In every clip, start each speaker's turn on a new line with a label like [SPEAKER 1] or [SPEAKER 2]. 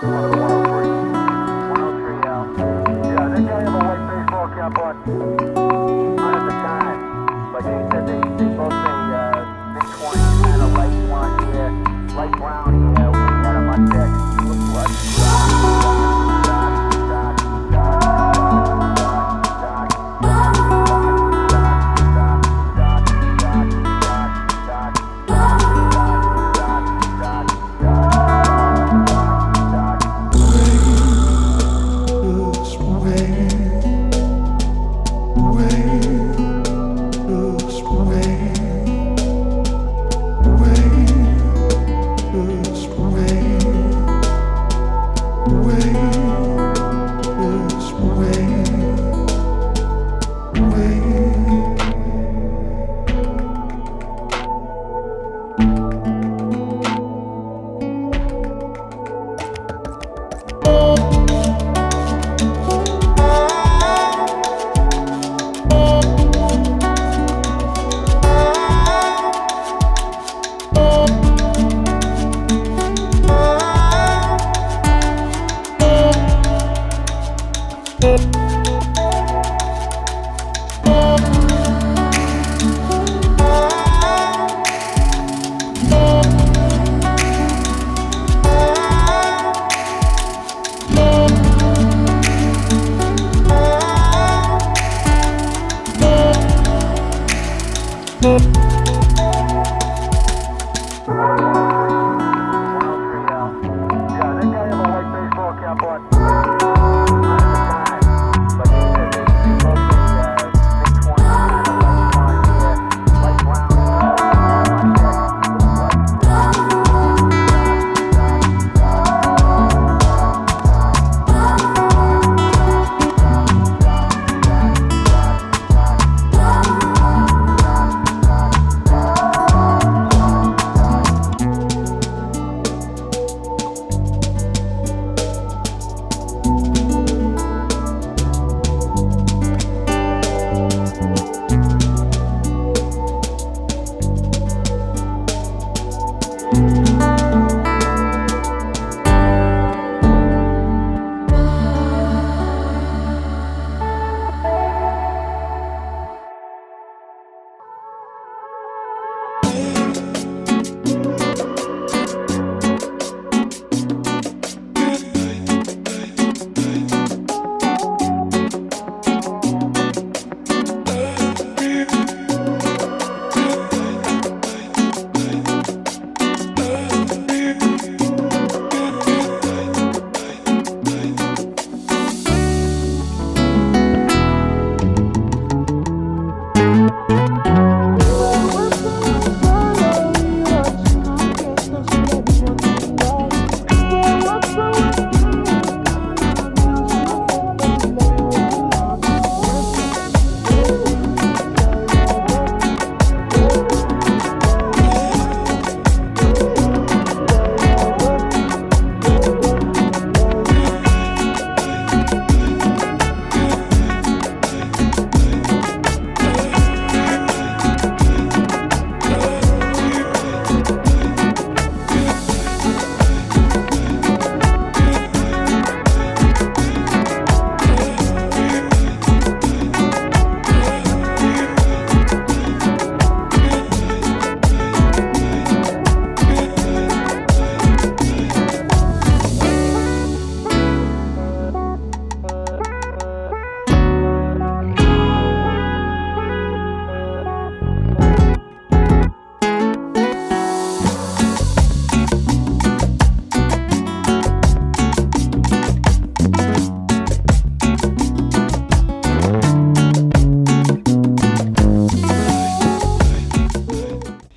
[SPEAKER 1] Yeah, they gave him a white baseball cap on at the time, but they said they both say mid-20s, kind of light blonde hair, light brown hair. We had him on deck. Looked like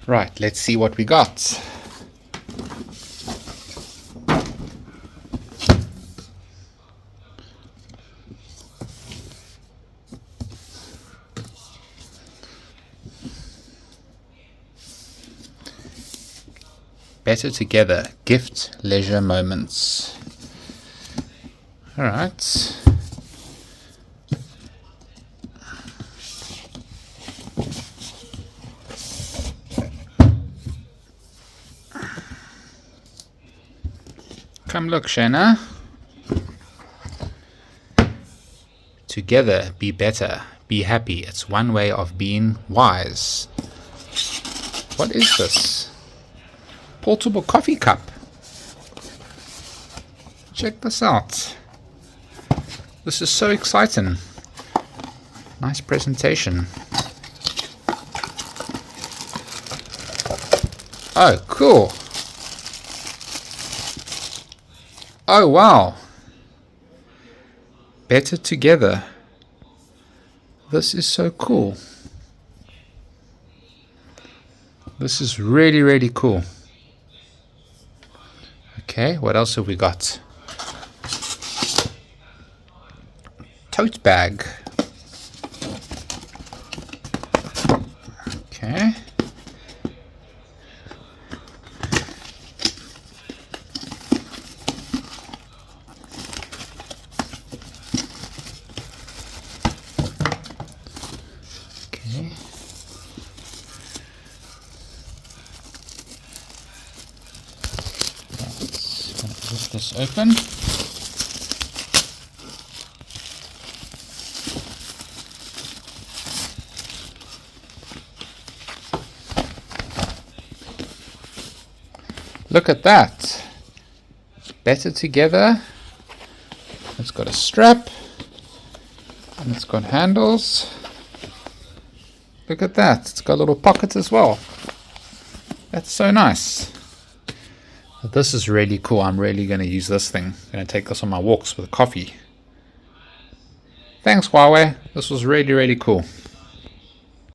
[SPEAKER 2] Right, let's see what we got. Better together, gift leisure moments. All right. Come look, Shana. Together, be better. Be happy. It's one way of being wise. What is this? Portable coffee cup. Check this out. This is so exciting. Nice presentation. Oh, cool. Oh, wow. Better together. This is so cool. This is really, really cool. Okay, what else have we got? Tote bag. Okay. Okay. Let's get this open. Look at that. Better together. It's got a strap and it's got handles. Look at that. It's got a little pocket as well. That's so nice. This is really cool. I'm really going to use this thing. I'm going to take this on my walks with coffee. Thanks, HUAWEI. This was really, really cool.